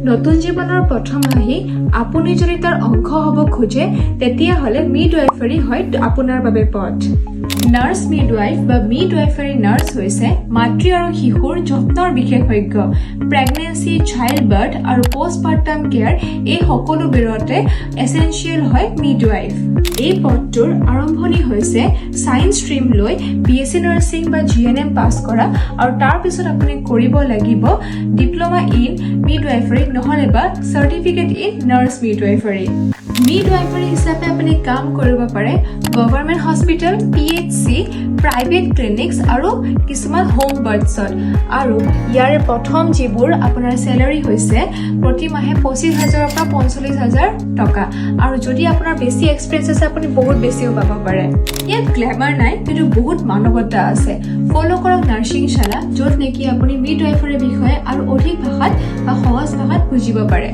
নতুন জীৱনৰ প্ৰথম আহি আপুনি যদি তাৰ অংশ হ'ব খোজে তেতিয়াহ'লে মিডৱাইফাৰী হয় আপোনাৰ বাবে পথ। নাৰ্ছ মিডৱাইফ বা মিডৱাইফাৰী নাৰ্ছ হৈছে মাতৃ আৰু শিশুৰ যত্নৰ বিশেষজ্ঞ। প্ৰেগনেঞ্চি, চাইল্ড বাৰ্থ আৰু পষ্টপাৰ্টাম কেয়াৰ এই সকলোবোৰতে এছেঞ্চিয়েল হয় মিডৱাইফ। এই পথটোৰ আৰম্ভণি হৈছে ছায়েন্স ষ্ট্ৰীম লৈ BSc নাৰ্ছিং বা GNM পাছ কৰা আৰু তাৰ পিছত আপুনি কৰিব লাগিব ডিপ্ল'মা ইন মিডৱাইফাৰী নহ'লে বা certificate in nurse midwifery. Midwifery হিচাপে আপুনি কাম কৰিব পাৰে গভৰ্ণমেণ্ট হস্পিটেল, PHC, প্ৰাইভেট ক্লিনিকছ আৰু কিছুমান হোম বাৰ্থছত। আৰু ইয়াৰে প্ৰথম যিবোৰ আপোনাৰ চেলাৰী হৈছে প্ৰতি মাহে 25,000 পৰা 45,000 টকা। আৰু যদি আপোনাৰ বেছি এক্সপিৰিয়েঞ্চ আছে আপুনি বহুত বেছিও পাব পাৰে। ইয়াত গ্লেমাৰ নাই, কিন্তু বহুত মানৱতা আছে। ফ'ল' কৰক নাৰ্ছিং শালা, য'ত নেকি আপুনি মিডৱাইফাৰীৰ বিষয়ে আৰু অধিক ভাষাত বা সহজ ভাষাত বুজিব পাৰে।